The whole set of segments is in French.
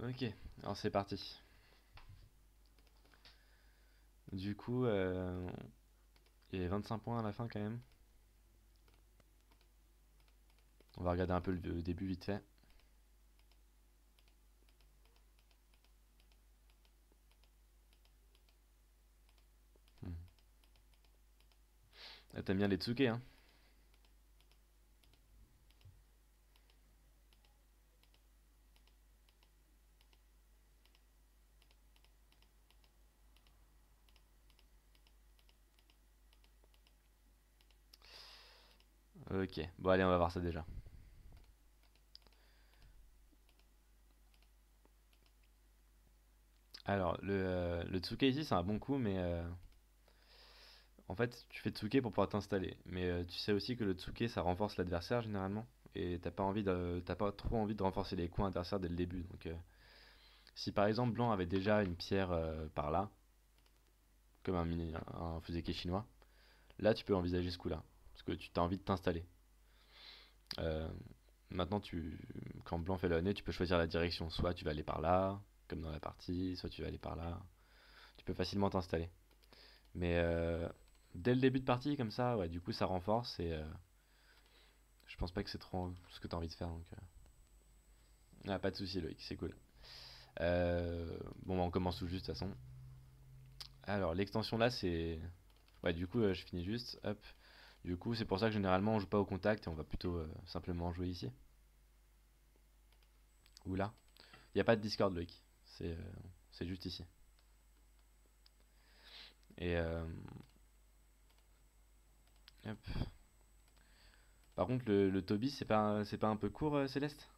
Ok, alors c'est parti. Du coup, il y avait 25 points à la fin quand même. On va regarder un peu le début vite fait. Hmm. Ah, t'aimes bien les Tsuke, hein? Ok, bon allez, on va voir ça déjà. Alors, le Tsuke ici, c'est un bon coup, mais en fait, tu fais Tsuke pour pouvoir t'installer. Mais tu sais aussi que le Tsuke, ça renforce l'adversaire généralement. Et t'as pas trop envie de renforcer les coups adversaires dès le début. Donc, si par exemple Blanc avait déjà une pierre par là, comme un Fuseke chinois, là tu peux envisager ce coup-là. Parce que tu as envie de t'installer. Euh, Maintenant, quand Blanc fait le nez, tu peux choisir la direction. Soit tu vas aller par là, comme dans la partie, soit tu vas aller par là. Tu peux facilement t'installer. Mais dès le début de partie, comme ça, ouais, du coup, ça renforce et je pense pas que c'est trop ce que tu as envie de faire. Donc, ah, pas de souci, Loïc, c'est cool. Bon, bah, on commence tout juste, de toute façon. Alors, l'extension là, c'est. Ouais, du coup, je finis juste. Hop. Du coup, c'est pour ça que généralement, on joue pas au contact et on va plutôt simplement jouer ici. Ou là. Il n'y a pas de Discord, Loïc. C'est juste ici. Et hop. Par contre, le Toby, c'est pas un peu court, Céleste?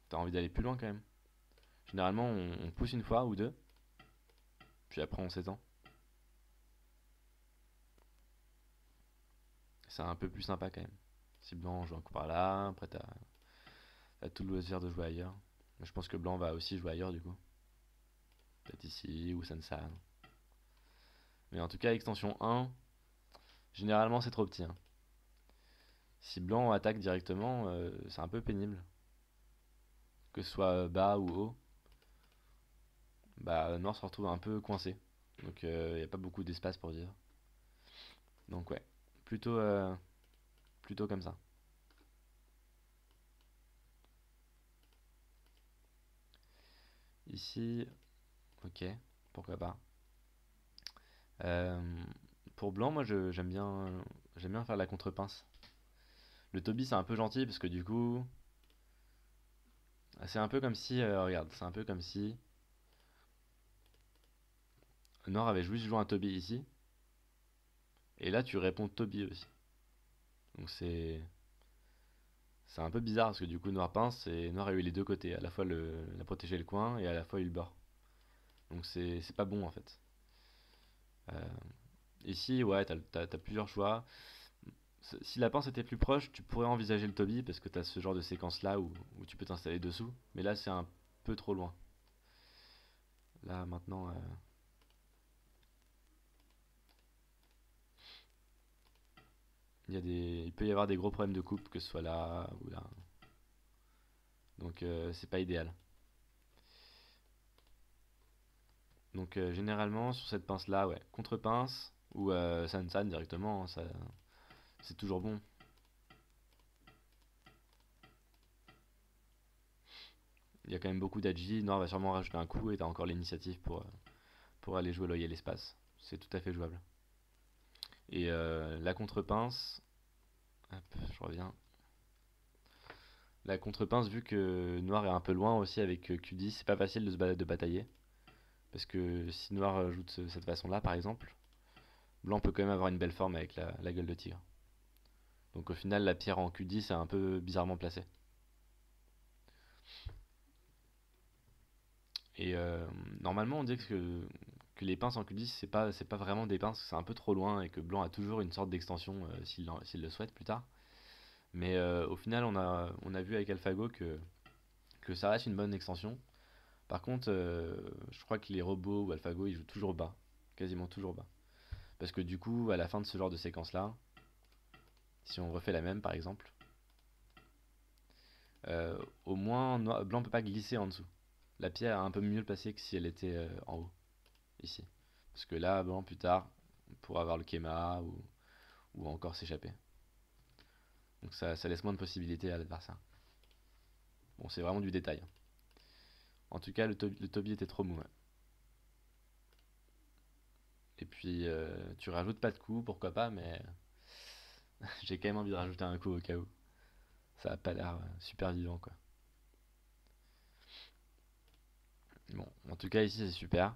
T'as envie d'aller plus loin quand même. Généralement, on pousse une fois ou deux, puis après on s'étend. C'est un peu plus sympa quand même. Si blanc joue un coup par là, après t'as tout le loisir de jouer ailleurs. Mais je pense que blanc va aussi jouer ailleurs du coup. Peut-être ici ou Sansan. Mais en tout cas, extension 1, généralement c'est trop petit, hein. Si blanc attaque directement, c'est un peu pénible. Que ce soit bas ou haut, bah noir se retrouve un peu coincé. Donc il n'y a pas beaucoup d'espace pour vivre. Donc ouais, plutôt, plutôt comme ça. Ici, ok, pourquoi pas. Euh, pour blanc, moi j'aime bien faire la contre-pince. Le Toby c'est un peu gentil parce que du coup, c'est un peu comme si, regarde, c'est un peu comme si Noir avait juste joué un Toby ici, et là tu réponds Toby aussi. Donc c'est un peu bizarre parce que du coup Noir pince et Noir a eu les deux côtés, à la fois la protéger le coin et à la fois eu le bord. Donc c'est pas bon en fait. Euh, Ici, ouais, t'as plusieurs choix. Si la pince était plus proche, tu pourrais envisager le Toby parce que t'as ce genre de séquence là où tu peux t'installer dessous. Mais là, c'est un peu trop loin. Là, maintenant, il peut y avoir des gros problèmes de coupe, que ce soit là ou là. Donc, c'est pas idéal. Donc, généralement, sur cette pince là, ouais, contre-pince ou San San directement, hein, c'est toujours bon. Il y a quand même beaucoup d'agi. Noir va sûrement rajouter un coup et t'as encore l'initiative pour aller jouer loyer l'espace. C'est tout à fait jouable. Et la contre-pince, hop, je reviens. La contre-pince, vu que Noir est un peu loin aussi avec Q10, c'est pas facile de batailler. Parce que si Noir joue de cette façon-là, par exemple, Blanc peut quand même avoir une belle forme avec la gueule de tigre. Donc au final, la pierre en Q10 est un peu bizarrement placée. Et normalement, on dit que les pinces en Q10, c'est pas vraiment des pinces, c'est un peu trop loin et que Blanc a toujours une sorte d'extension s'il le souhaite plus tard. Mais au final, on a vu avec AlphaGo que ça reste une bonne extension. Par contre, je crois que les robots ou AlphaGo, ils jouent toujours bas. Quasiment toujours bas. Parce que du coup, à la fin de ce genre de séquence-là, si on refait la même par exemple, au moins blanc peut pas glisser en dessous. La pierre a un peu mieux le passé que si elle était en haut, ici. Parce que là, blanc plus tard, pour avoir le Kema ou encore s'échapper. Donc ça laisse moins de possibilités à l'adversaire. Bon, c'est vraiment du détail. En tout cas, le Toby était trop mou, ouais. Et puis, tu rajoutes pas de coups, pourquoi pas, mais j'ai quand même envie de rajouter un coup au cas où. Ça a pas l'air super vivant, quoi. Bon, en tout cas, ici, c'est super.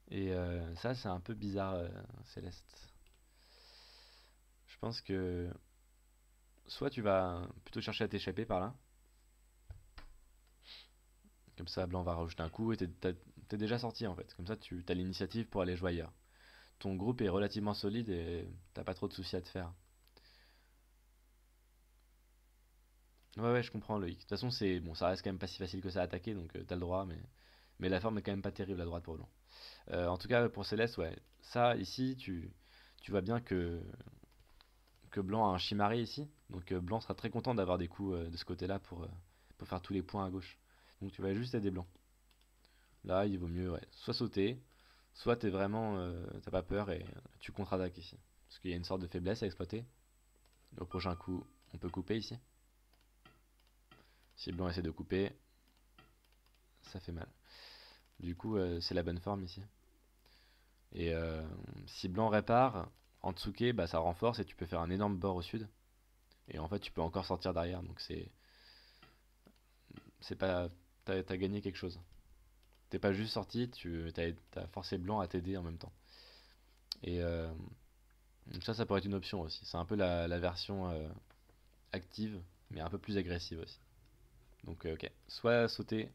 Et ça, c'est un peu bizarre, Céleste. Je pense que soit tu vas plutôt chercher à t'échapper par là, comme ça, blanc va rajouter un coup et t'es déjà sorti en fait. Comme ça, tu as l'initiative pour aller jouer ailleurs. Ton groupe est relativement solide et t'as pas trop de soucis à te faire. Ouais, ouais, je comprends Loïc. De toute façon, c'est bon, ça reste quand même pas si facile que ça à attaquer, donc t'as le droit, mais la forme est quand même pas terrible à droite pour blanc. En tout cas, pour Céleste, ouais, ça ici, tu vois bien que blanc a un Chimari ici, donc blanc sera très content d'avoir des coups de ce côté-là pour faire tous les points à gauche. Donc tu vas juste aider blanc. Là, il vaut mieux ouais, soit sauter, soit t'es vraiment, t'as pas peur et tu contre-attaques ici. Parce qu'il y a une sorte de faiblesse à exploiter. Au prochain coup, on peut couper ici. Si blanc essaie de couper, ça fait mal. Du coup, c'est la bonne forme ici. Et si blanc répare, en Tsuke, bah, ça renforce et tu peux faire un énorme bord au sud. Et en fait, tu peux encore sortir derrière. Donc c'est pas, t'as gagné quelque chose. T'es pas juste sorti, t'as forcé blanc à t'aider en même temps. Et ça pourrait être une option aussi. C'est un peu la version active, mais un peu plus agressive aussi. Donc, ok. Soit sauter,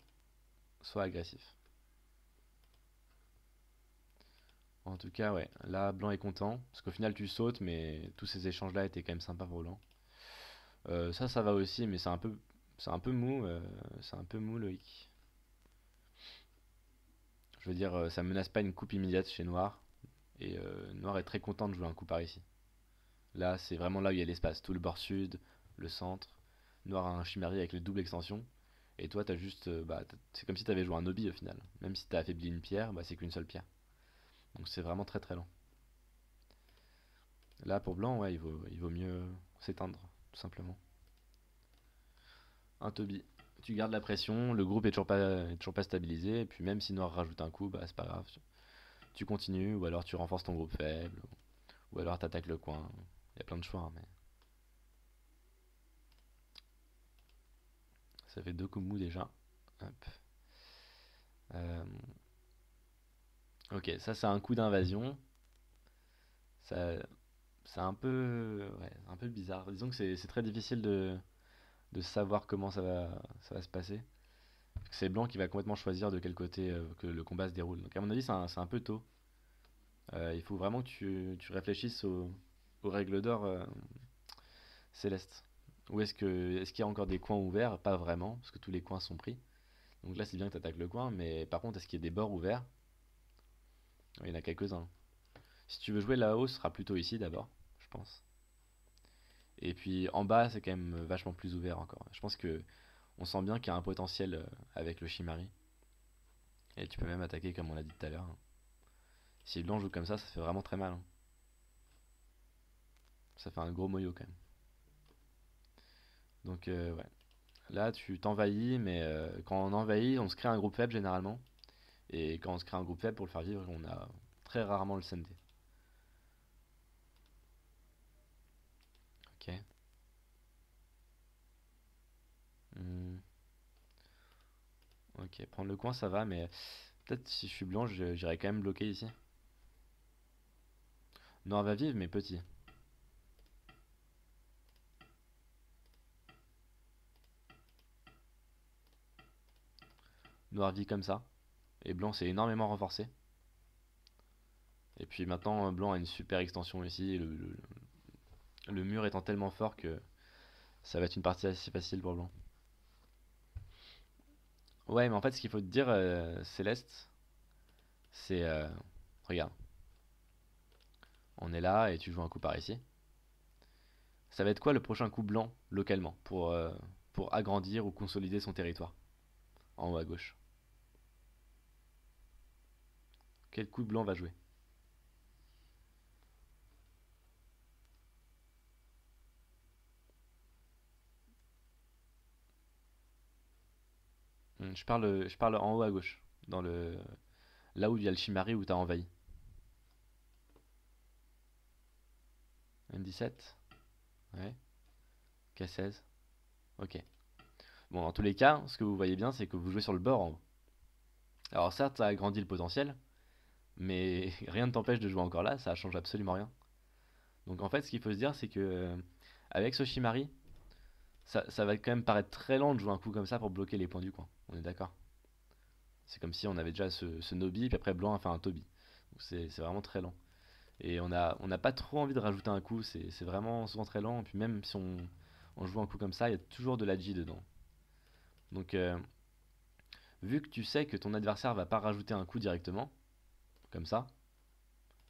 soit agressif. En tout cas, ouais. Là, blanc est content. Parce qu'au final, tu sautes, mais tous ces échanges-là étaient quand même sympas pour blanc. Ça va aussi, mais c'est un peu mou. C'est un peu mou, Loïc. Je veux dire, ça menace pas une coupe immédiate chez Noir. Et Noir est très content de jouer un coup par ici. Là, c'est vraiment là où il y a l'espace. Tout le bord sud, le centre. Noir a un Chimeri avec le double extension. Et toi, t'as juste. Bah, c'est comme si t'avais joué un Obi au final. Même si t'as affaibli une pierre, bah, c'est qu'une seule pierre. Donc c'est vraiment très très lent. Là, pour blanc, ouais, il vaut mieux s'éteindre, tout simplement. Un Toby. Tu gardes la pression, le groupe est toujours pas stabilisé. Et puis même si Noir rajoute un coup, bah, c'est pas grave. Tu continues, ou alors tu renforces ton groupe faible. Ou alors t'attaques le coin. Il y a plein de choix, hein, mais ça fait deux coups mous déjà. Hop. Euh, ok, ça c'est un coup d'invasion. Ça, c'est un peu bizarre. Disons que c'est très difficile de savoir comment ça va se passer. Parce que c'est Blanc qui va complètement choisir de quel côté que le combat se déroule. Donc à mon avis, c'est un peu tôt. Il faut vraiment que tu réfléchisses aux règles d'or célestes. Ou est-ce qu'il y a encore des coins ouverts? Pas vraiment, parce que tous les coins sont pris. Donc là, c'est bien que tu attaques le coin, mais par contre, est-ce qu'il y a des bords ouverts? Il y en a quelques-uns. Si tu veux jouer là-haut, ce sera plutôt ici d'abord, je pense. Et puis en bas, c'est quand même vachement plus ouvert encore. Je pense que on sent bien qu'il y a un potentiel avec le Shimari. Et tu peux même attaquer comme on l'a dit tout à l'heure, hein. Si blanc joue comme ça fait vraiment très mal, hein. Ça fait un gros moyo quand même. Donc ouais. Là, tu t'envahis, mais quand on envahit, on se crée un groupe faible généralement. Et quand on se crée un groupe faible pour le faire vivre, on a très rarement le CND. Ok. Hmm, ok, prendre le coin ça va, mais peut-être si je suis blanc, j'irais quand même bloquer ici. Noir va vivre, mais petit. Noir vit comme ça. Et blanc s'est énormément renforcé. Et puis maintenant, blanc a une super extension ici. Le mur étant tellement fort que ça va être une partie assez facile pour blanc. Ouais, mais en fait, ce qu'il faut te dire, Céleste, c'est. Regarde, on est là et tu joues un coup par ici. Ça va être quoi le prochain coup blanc localement pour agrandir ou consolider son territoire? En haut à gauche. Quel coup blanc va jouer? Je parle en haut à gauche. Là où il y a le Chimari où t'as envahi. M17. Ouais. K16. Ok. Bon, dans tous les cas, ce que vous voyez bien, c'est que vous jouez sur le bord en haut. Alors certes, ça agrandit le potentiel, mais rien ne t'empêche de jouer encore là, ça change absolument rien. Donc en fait, ce qu'il faut se dire, c'est que avec ce Shimari, ça va quand même paraître très lent de jouer un coup comme ça pour bloquer les points du coin. On est d'accord? C'est comme si on avait déjà ce Nobi, puis après Blanc a fait un Toby. Donc c'est vraiment très lent. Et on n'a pas trop envie de rajouter un coup, c'est vraiment souvent très lent. Et puis même si on joue un coup comme ça, il y a toujours de la G dedans. Donc vu que tu sais que ton adversaire va pas rajouter un coup directement, comme ça,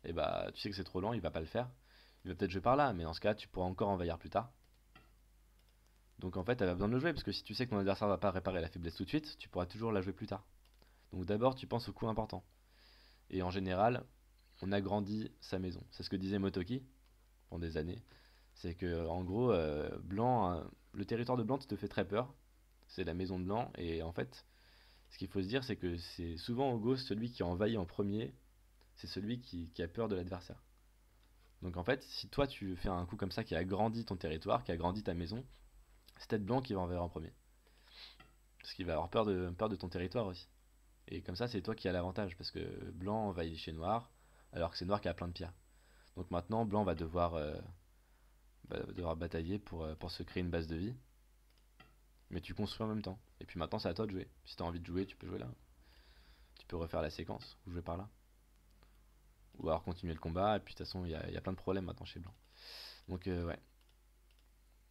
et bah tu sais que c'est trop lent, il va pas le faire. Il va peut-être jouer par là, mais dans ce cas, tu pourras encore envahir plus tard. Donc en fait, tu as besoin de le jouer, parce que si tu sais que ton adversaire va pas réparer la faiblesse tout de suite, tu pourras toujours la jouer plus tard. Donc d'abord, tu penses au coup important. Et en général, on agrandit sa maison. C'est ce que disait Motoki pendant des années. C'est que en gros, blanc, le territoire de blanc te fait très peur. C'est la maison de blanc. Et en fait, ce qu'il faut se dire, c'est que c'est souvent au gauche celui qui envahit en premier, c'est celui qui a peur de l'adversaire. Donc en fait, si toi tu fais un coup comme ça qui agrandit ton territoire, qui agrandit ta maison, c'est peut-être blanc qui va envahir en premier. Parce qu'il va avoir peur de ton territoire aussi. Et comme ça, c'est toi qui as l'avantage, parce que blanc envahit chez noir, alors que c'est noir qui a plein de pierres. Donc maintenant, blanc va devoir batailler pour se créer une base de vie, mais tu construis en même temps. Et puis maintenant, c'est à toi de jouer. Si tu as envie de jouer, tu peux jouer là. Tu peux refaire la séquence, ou jouer par là. Ou alors continuer le combat, et puis de toute façon, il y a plein de problèmes maintenant chez blanc. Donc ouais.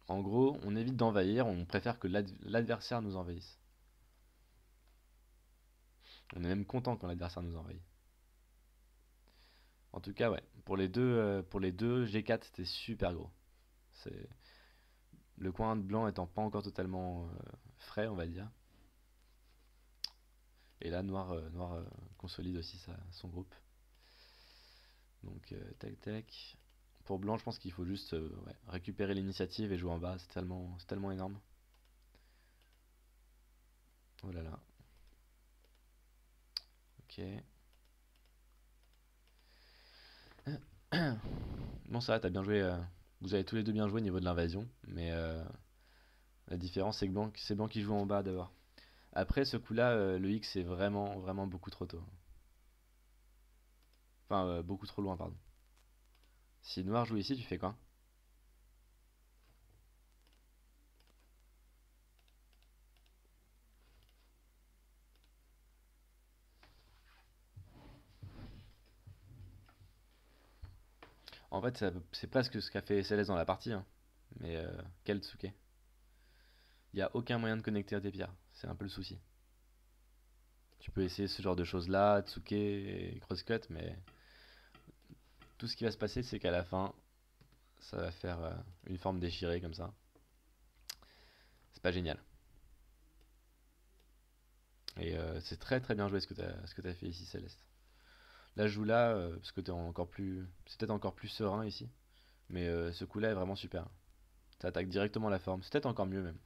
En gros, on évite d'envahir, on préfère que l'adversaire nous envahisse. On est même content quand l'adversaire nous envahit. En tout cas, ouais. Pour les deux G4, c'était super gros. C'est le coin de blanc étant pas encore totalement frais, on va dire. Et là, noir consolide aussi son groupe. Donc, tac tac. Pour blanc, je pense qu'il faut juste ouais, récupérer l'initiative et jouer en bas. C'est tellement énorme. Oh là là. Ok. Bon, ça va, t'as bien joué. Vous avez tous les deux bien joué au niveau de l'invasion. Mais la différence, c'est blanc qui joue en bas d'abord. Après, ce coup-là, le X est vraiment, vraiment beaucoup trop tôt. Enfin, beaucoup trop loin, pardon. Si noir joue ici, tu fais quoi? En fait, c'est presque ce qu'a fait Céleste dans la partie, hein. Mais quel Tsuke. Il n'y a aucun moyen de connecter à tes pierres. C'est un peu le souci. Tu peux essayer ce genre de choses là, Tsuke et Crosscut, mais tout ce qui va se passer, c'est qu'à la fin, ça va faire une forme déchirée comme ça. C'est pas génial. Et c'est très très bien joué ce que t'as fait ici, Céleste. Là, je joue là parce que c'est peut-être encore plus serein ici. Mais ce coup-là est vraiment super. Ça attaque directement la forme. C'est peut-être encore mieux même.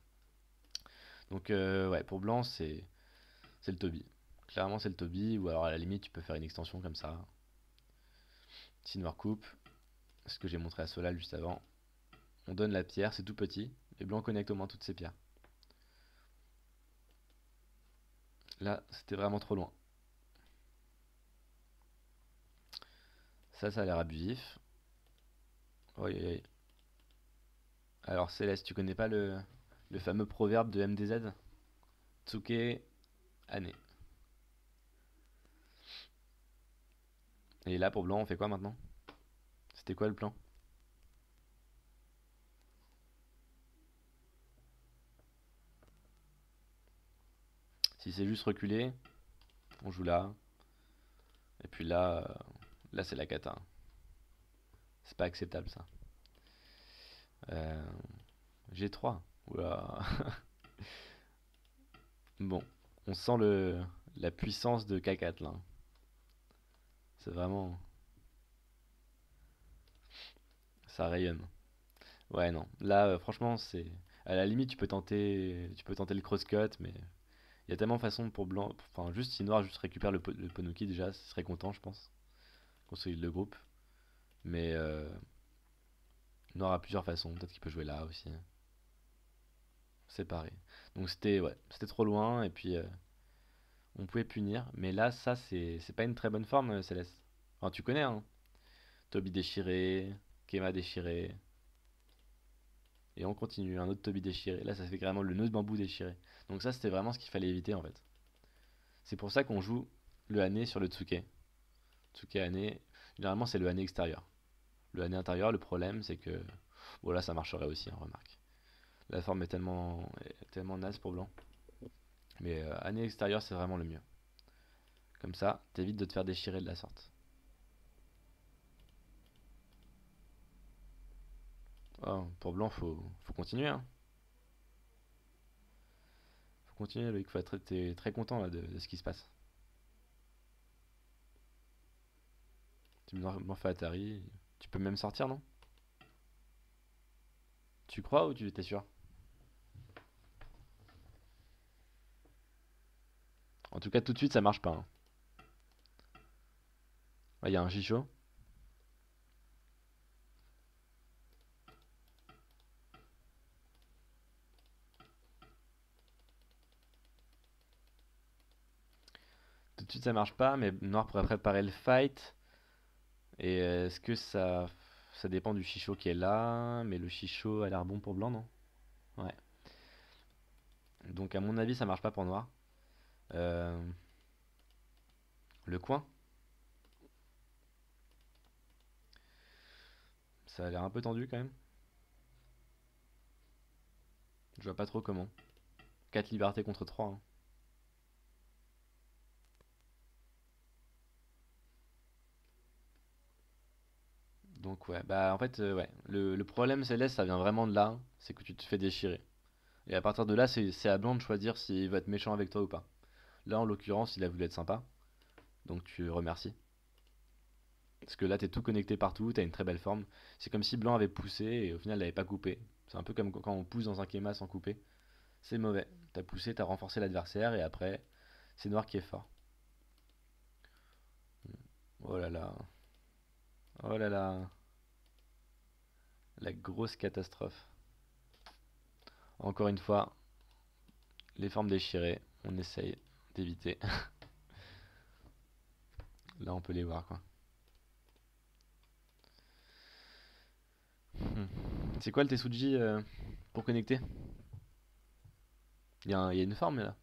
Donc ouais, pour blanc, c'est le Toby. Clairement, c'est le Toby. Ou alors à la limite, tu peux faire une extension comme ça. Si noir coupe, ce que j'ai montré à Solal juste avant. On donne la pierre, c'est tout petit. Et blanc connecte au moins toutes ses pierres. Là, c'était vraiment trop loin. Ça a l'air abusif. Oui, oui, oui. Alors Céleste, tu connais pas le fameux proverbe de MDZ? Tsuke, Ane. Et là, pour blanc, on fait quoi maintenant? C'était quoi le plan? Si c'est juste reculer, on joue là. Et puis là c'est la cata. C'est pas acceptable ça. Euh, G3. Oula. Bon, on sent la puissance de K4 là. C'est vraiment. Ça rayonne. Ouais, non. Là, franchement, c'est. À la limite, tu peux tenter le crosscut, mais il y a tellement de façons pour blanc. Enfin, juste si noir juste récupère le Ponuki déjà, il serait content, je pense. Consolide le groupe. Mais noir a plusieurs façons. Peut-être qu'il peut jouer là aussi. C'est pareil. Donc c'était ouais, c'était trop loin et puis on pouvait punir. Mais là, ça, c'est pas une très bonne forme, Céleste. Enfin, tu connais, hein. Toby déchiré, Kema déchiré. Et on continue, un autre Toby déchiré. Là, ça fait carrément le nœud de bambou déchiré. Donc ça, c'était vraiment ce qu'il fallait éviter en fait. C'est pour ça qu'on joue le Hane sur le Tsuke. Tsuke Hane, généralement c'est le Hane extérieur. Le Hane intérieur, le problème c'est que... Bon là ça marcherait aussi, hein, remarque. La forme est tellement naze pour blanc. Mais Hane extérieur c'est vraiment le mieux. Comme ça, t'évites de te faire déchirer de la sorte. Oh, pour blanc, faut continuer, hein. Faut continuer, Loïc, faut être très content là, de ce qui se passe. Tu m'en fais Atari, tu peux même sortir, non? Tu crois ou tu t'es sûr? En tout cas, tout de suite, ça marche pas, hein. Là, il y a un Chicho. Tout de suite, ça marche pas, mais Noir pourrait préparer le fight. Et est-ce que ça dépend du Chicho qui est là? Mais le Chicho a l'air bon pour Blanc, non? Ouais. Donc, à mon avis, ça marche pas pour Noir. Euh, le coin, ça a l'air un peu tendu quand même. Je vois pas trop comment. 4 libertés contre 3, hein. Donc ouais, bah en fait, ouais. Le problème Céleste, ça vient vraiment de là, c'est que tu te fais déchirer. Et à partir de là, c'est à Blanc de choisir s'il va être méchant avec toi ou pas. Là, en l'occurrence, il a voulu être sympa, donc tu remercies. Parce que là, t'es tout connecté partout, t'as une très belle forme. C'est comme si Blanc avait poussé et au final, il n'avait pas coupé. C'est un peu comme quand on pousse dans un Kema sans couper. C'est mauvais. T'as poussé, t'as renforcé l'adversaire et après, c'est Noir qui est fort. Oh là là, oh là là, la grosse catastrophe. Encore une fois, les formes déchirées, on essaye d'éviter. Là, on peut les voir, quoi. Hmm. C'est quoi le Tetsuji pour connecter? Il y a une forme là.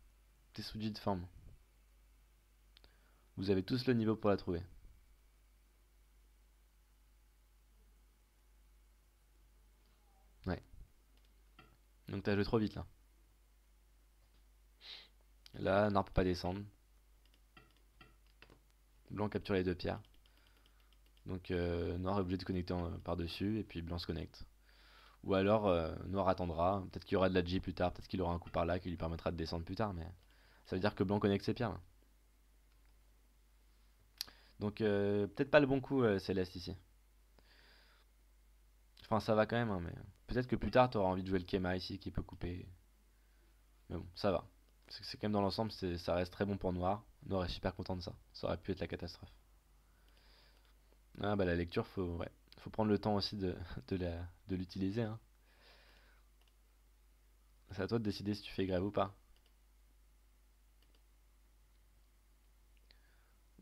Tetsuji de forme. Vous avez tous le niveau pour la trouver. Ouais. Donc t'as joué trop vite là. Là, Noir peut pas descendre. Blanc capture les deux pierres. Donc Noir est obligé de connecter par-dessus et puis Blanc se connecte. Ou alors Noir attendra. Peut-être qu'il y aura de la G plus tard. Peut-être qu'il aura un coup par là qui lui permettra de descendre plus tard. Mais ça veut dire que Blanc connecte ses pierres là. Donc peut-être pas le bon coup Céleste ici. Enfin ça va quand même, hein, mais peut-être que plus tard tu auras envie de jouer le Kema ici qui peut couper. Mais bon, ça va. C'est quand même dans l'ensemble, ça reste très bon pour Noir. Noir est super content de ça. Ça aurait pu être la catastrophe. Ah bah la lecture, ouais, faut prendre le temps aussi de l'utiliser, hein. C'est à toi de décider si tu fais grève ou pas.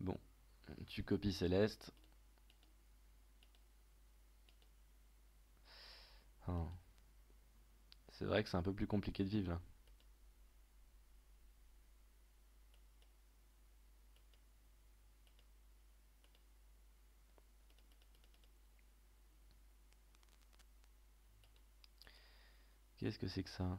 Bon, tu copies Céleste. Ah, c'est vrai que c'est un peu plus compliqué de vivre là. Qu'est-ce que c'est que ça?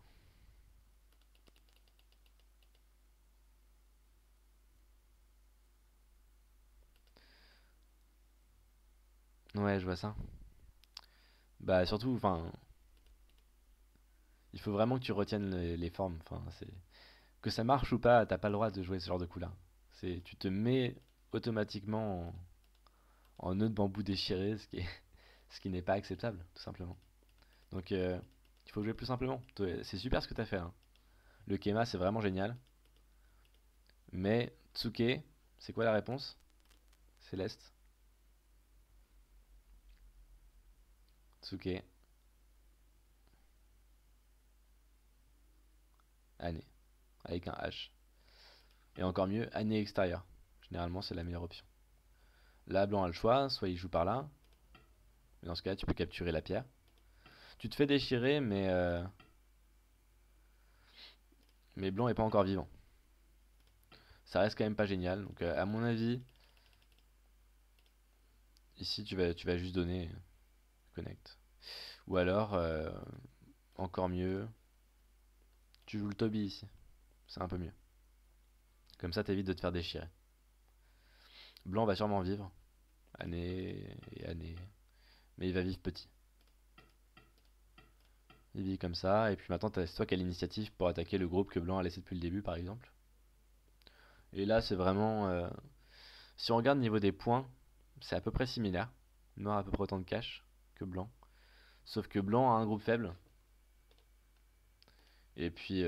Ouais, je vois ça. Bah surtout, enfin, Il faut vraiment que tu retiennes les formes. Enfin, que ça marche ou pas, t'as pas le droit de jouer ce genre de coup-là. Tu te mets automatiquement en nœud de bambou déchiré, ce qui n'est pas acceptable, tout simplement. Donc, il faut jouer plus simplement. C'est super ce que t'as fait, hein. Le Kema, c'est vraiment génial. Mais Tsuke, c'est quoi la réponse? Céleste. Tsuke, année, avec un H. Et encore mieux, année extérieure. Généralement, c'est la meilleure option. Là, blanc a le choix, soit il joue par là, mais dans ce cas, tu peux capturer la pierre. Tu te fais déchirer, mais blanc est pas encore vivant. Ça reste quand même pas génial. Donc, à mon avis, ici, tu vas juste donner connect. Ou alors, encore mieux, tu joues le Toby ici. C'est un peu mieux. Comme ça, t'évites de te faire déchirer. Blanc va sûrement vivre, année et année, mais il va vivre petit. Il vit comme ça, et puis maintenant, c'est toi qui as l'initiative pour attaquer le groupe que blanc a laissé depuis le début, par exemple. Et là, c'est vraiment. Si on regarde au niveau des points, c'est à peu près similaire. Noir a à peu près autant de cash que blanc. Sauf que blanc a un groupe faible, et puis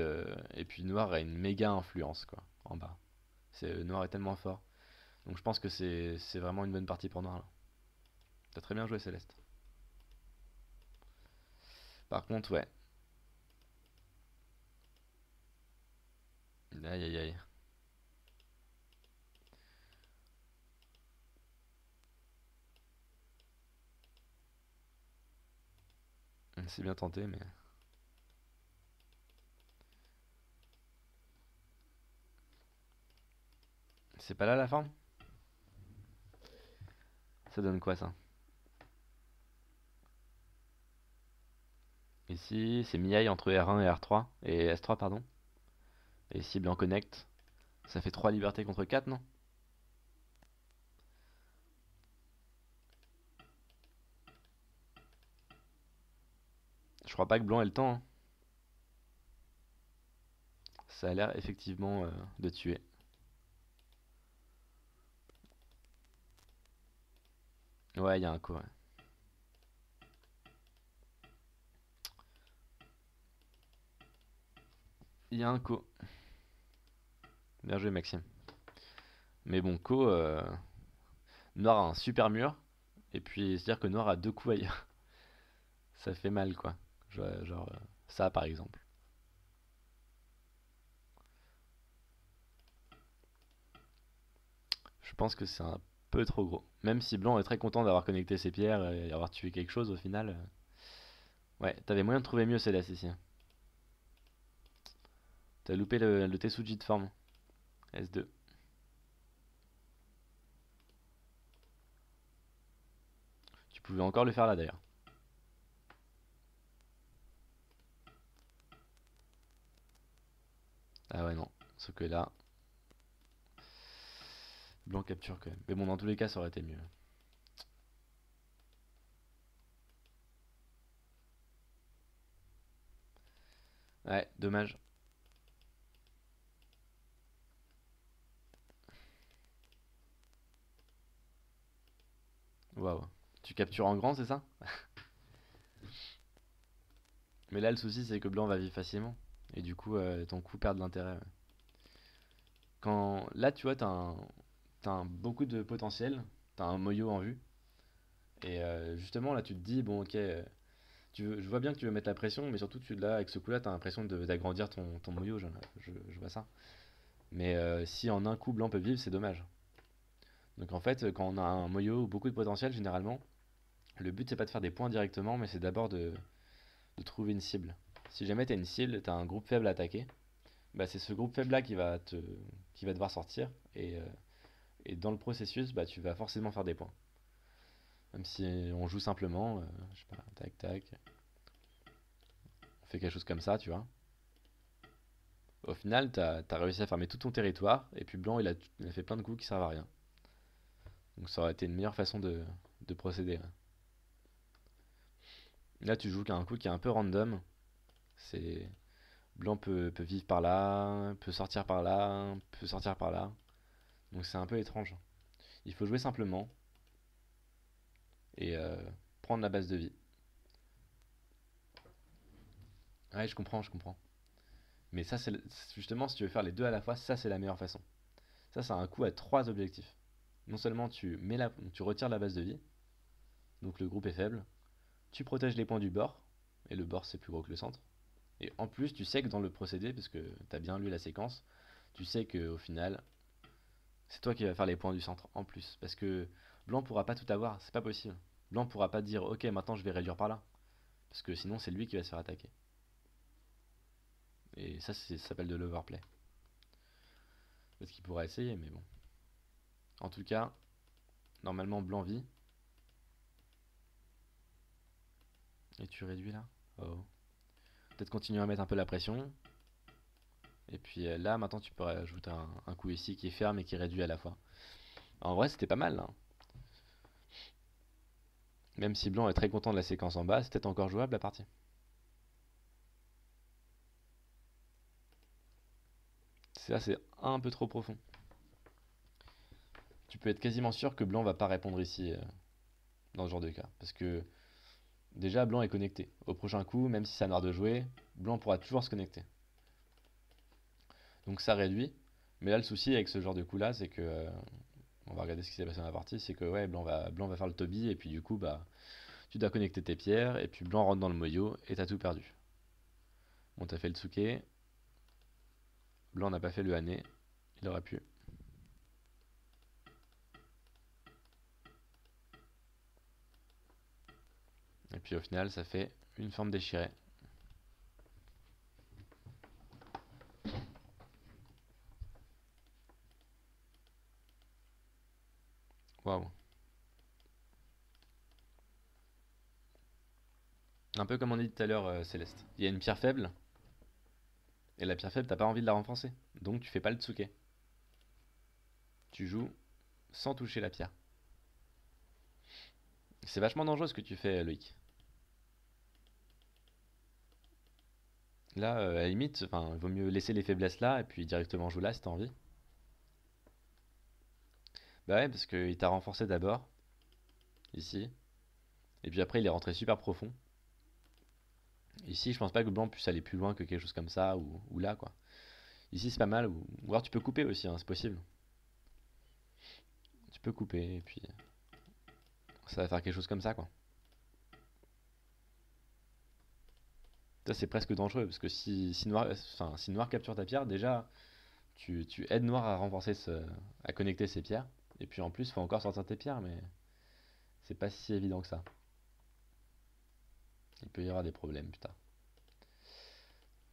noir a une méga influence, quoi, en bas. Noir est tellement fort. Donc je pense que c'est vraiment une bonne partie pour noir là. T'as très bien joué Céleste. Par contre, ouais. Aïe aïe aïe. C'est bien tenté, mais. C'est pas là la forme? Ça donne quoi ça? Ici, c'est Miaille entre R1 et R3. Et S3, pardon. Et ici, blanc connect. Ça fait 3 libertés contre 4, non? Je crois pas que blanc ait le temps, hein. Ça a l'air effectivement de tuer. Ouais, il y a un coup, ouais. Il y a un coup. Bien joué, Maxime. Mais bon, Co, Noir a un super mur. Et puis, c'est-à-dire que Noir a deux coups ailleurs. Ça fait mal, quoi. Genre, ça, par exemple. Je pense que c'est un peu trop gros. Même si Blanc est très content d'avoir connecté ses pierres et avoir tué quelque chose au final. Ouais, t'avais moyen de trouver mieux Céleste ici. T'as loupé le Tetsuji de forme. S2. Tu pouvais encore le faire là d'ailleurs. Ah ouais, non. Sauf que là, Blanc capture quand même. Mais bon, dans tous les cas, ça aurait été mieux. Ouais, dommage. Waouh. Tu captures en grand, c'est ça? Mais là, le souci, c'est que Blanc va vivre facilement. Et du coup, ton coup perd de l'intérêt, ouais. Là, tu vois, beaucoup de potentiel. T'as un Moyo en vue. Et justement, là, tu te dis, bon, ok, je vois bien que tu veux mettre la pression, mais surtout, là, avec ce coup-là, t'as l'impression d'agrandir ton Moyo. Je vois ça. Mais si en un coup, Blanc peut vivre, c'est dommage. Donc en fait, quand on a un Moyo ou beaucoup de potentiel, généralement, le but, c'est pas de faire des points directement, mais c'est d'abord de trouver une cible. Si jamais t'as une cible, t'as un groupe faible à attaquer, bah c'est ce groupe faible là qui va devoir sortir et dans le processus bah tu vas forcément faire des points. Même si on joue simplement, je sais pas, tac tac, on fait quelque chose comme ça, tu vois. Au final, t'as réussi à fermer tout ton territoire et puis blanc il a fait plein de coups qui servent à rien. Donc ça aurait été une meilleure façon de procéder. Là tu joues qu'un coup qui est un peu random, C'est blanc peut vivre par là, peut sortir par là, peut sortir par là. Donc c'est un peu étrange. Il faut jouer simplement et prendre la base de vie. Ouais, je comprends, je comprends. Mais ça, justement, si tu veux faire les deux à la fois, ça c'est la meilleure façon. Ça a un coût à trois objectifs. Non seulement tu retires la base de vie, donc le groupe est faible, tu protèges les points du bord, et le bord c'est plus gros que le centre. Et en plus, tu sais que dans le procédé, parce que tu as bien lu la séquence, tu sais qu'au final, c'est toi qui vas faire les points du centre en plus. Parce que Blanc pourra pas tout avoir, c'est pas possible. Blanc pourra pas dire ok, maintenant je vais réduire par là. Parce que sinon, c'est lui qui va se faire attaquer. Et ça s'appelle de l'overplay. Peut-être qu'il pourra essayer, mais bon. En tout cas, normalement, Blanc vit. Et tu réduis là. Oh. Peut-être continuer à mettre un peu la pression. Et puis là, maintenant, tu peux ajouter un coup ici qui est ferme et qui réduit à la fois. En vrai, c'était pas mal, hein. Même si Blanc est très content de la séquence en bas, c'est peut-être encore jouable la partie. Ça, c'est un peu trop profond. Tu peux être quasiment sûr que Blanc va pas répondre ici dans ce genre de cas. Parce que déjà, Blanc est connecté. Au prochain coup, même si c'est à noir de jouer, Blanc pourra toujours se connecter. Donc ça réduit. Mais là, le souci avec ce genre de coup là, c'est que. On va regarder ce qui s'est passé dans la partie. C'est que ouais, Blanc va faire le Toby. Et puis du coup, bah, tu dois connecter tes pierres. Et puis Blanc rentre dans le moyo. Et t'as tout perdu. Bon, t'as fait le Tsuke. Blanc n'a pas fait le Hane. Il aurait pu. Et puis au final, ça fait une forme déchirée. Waouh. Un peu comme on dit tout à l'heure, Céleste. Il y a une pierre faible, et la pierre faible, t'as pas envie de la renforcer. Donc tu fais pas le tsuke. Tu joues sans toucher la pierre. C'est vachement dangereux ce que tu fais, Loïc. Là, à la limite, enfin, il vaut mieux laisser les faiblesses là, et puis directement jouer là si t'as envie. Bah ouais, parce qu'il t'a renforcé d'abord, ici. Et puis après, il est rentré super profond. Ici, je pense pas que Blanc puisse aller plus loin que quelque chose comme ça, ou là, quoi. Ici, c'est pas mal, ou alors tu peux couper aussi, hein, c'est possible. Tu peux couper, et puis ça va faire quelque chose comme ça, quoi. Ça, c'est presque dangereux, parce que si Noir capture ta pierre, déjà, tu aides Noir à à connecter ses pierres. Et puis en plus, il faut encore sortir tes pierres, mais c'est pas si évident que ça. Il peut y avoir des problèmes, putain.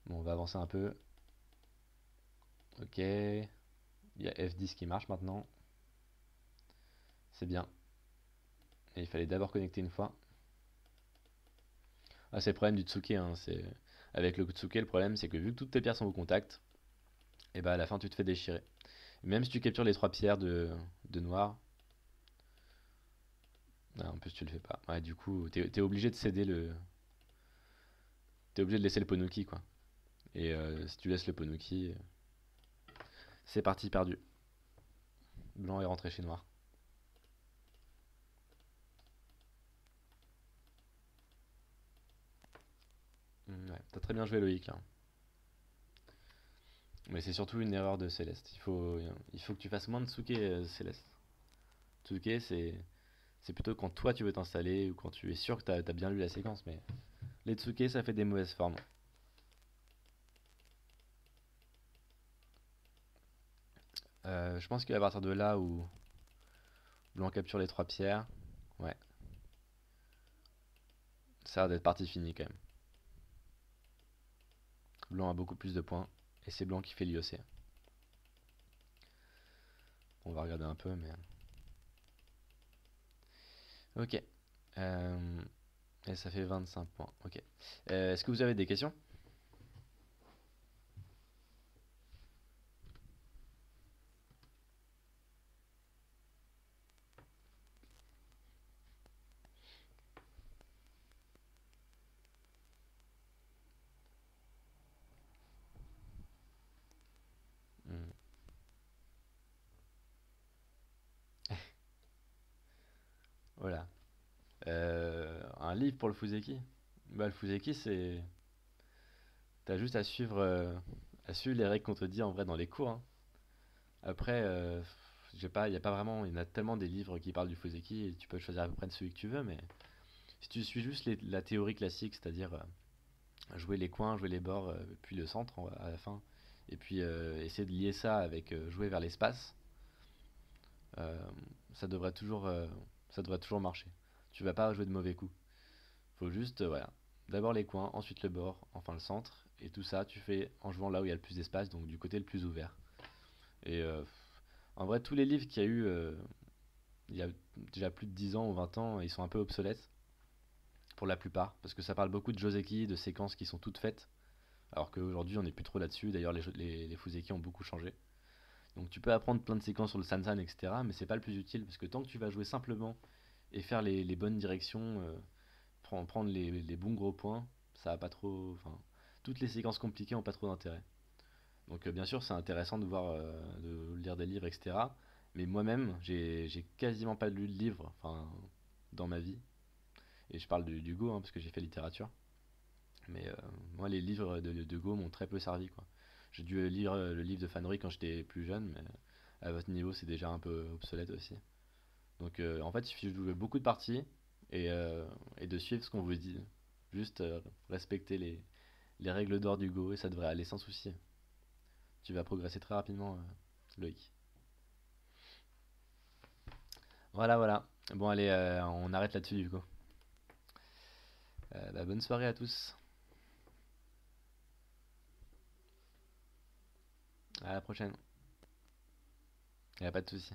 Bon, on va avancer un peu. Ok. Il y a F10 qui marche maintenant. C'est bien. Et il fallait d'abord connecter une fois. Ah, c'est le problème du Tsuke, hein. Avec le Tsuke, le problème, c'est que vu que toutes tes pierres sont au contact, et bah à la fin, tu te fais déchirer. Même si tu captures les trois pierres de Noir, en plus, tu le fais pas. Ouais, du coup, t'es obligé de céder le. T'es obligé de laisser le Ponuki, quoi. Et si tu laisses le Ponuki, c'est parti perdu. Blanc est rentré chez Noir. Ouais, t'as très bien joué Loïc là. Mais c'est surtout une erreur de Céleste. Il faut que tu fasses moins de Tsuke, Céleste. Tsuke, c'est plutôt quand toi tu veux t'installer ou quand tu es sûr que t'as bien lu la séquence. Mais les Tsuke, ça fait des mauvaises formes. Je pense qu'à partir de là où Blanc capture les trois pierres, ouais, ça a l'air d'être partie finie quand même. Blanc a beaucoup plus de points et c'est Blanc qui fait l'IOC. On va regarder un peu, mais. Ok. Euh, Et ça fait 25 points. Ok. Est-ce que vous avez des questions? Voilà. Un livre pour le Fuseki? Bah, le Fuseki, c'est. T'as juste à suivre les règles qu'on te dit en vrai dans les cours, hein. Après, j'ai pas, y a pas vraiment. Il y en a tellement des livres qui parlent du Fuseki et tu peux choisir à peu près celui que tu veux, mais si tu suis juste la théorie classique, c'est-à-dire jouer les coins, jouer les bords, puis le centre à la fin, et puis essayer de lier ça avec jouer vers l'espace, euh, ça devrait toujours, euh, ça devrait toujours marcher. Tu vas pas jouer de mauvais coups. Faut juste, voilà, d'abord les coins, ensuite le bord, enfin le centre, et tout ça, tu fais en jouant là où il y a le plus d'espace, donc du côté le plus ouvert. Et en vrai, tous les livres qu'il y a eu il y a déjà plus de 10 ans ou 20 ans, ils sont un peu obsolètes pour la plupart, parce que ça parle beaucoup de Joseki, de séquences qui sont toutes faites, alors qu'aujourd'hui on n'est plus trop là-dessus. D'ailleurs, les Fuseki ont beaucoup changé. Donc tu peux apprendre plein de séquences sur le Sansan, etc. Mais c'est pas le plus utile, parce que tant que tu vas jouer simplement et faire les bonnes directions, prendre les bons gros points, ça a pas trop. Enfin, toutes les séquences compliquées ont pas trop d'intérêt. Donc bien sûr, c'est intéressant de voir, de lire des livres, etc. Mais moi-même, j'ai quasiment pas lu de livres, enfin, dans ma vie. Et je parle du Go, hein, parce que j'ai fait littérature. Mais moi, les livres de Go m'ont très peu servi, quoi. J'ai dû lire le livre de Fanry quand j'étais plus jeune, mais à votre niveau, c'est déjà un peu obsolète aussi. Donc en fait, il suffit de jouer beaucoup de parties et de suivre ce qu'on vous dit. Juste respecter les règles d'or du Go et ça devrait aller sans souci. Tu vas progresser très rapidement, Loïc. Voilà, voilà. Bon, allez, on arrête là-dessus du coup. Bah, bonne soirée à tous. À la prochaine. Y a pas de souci.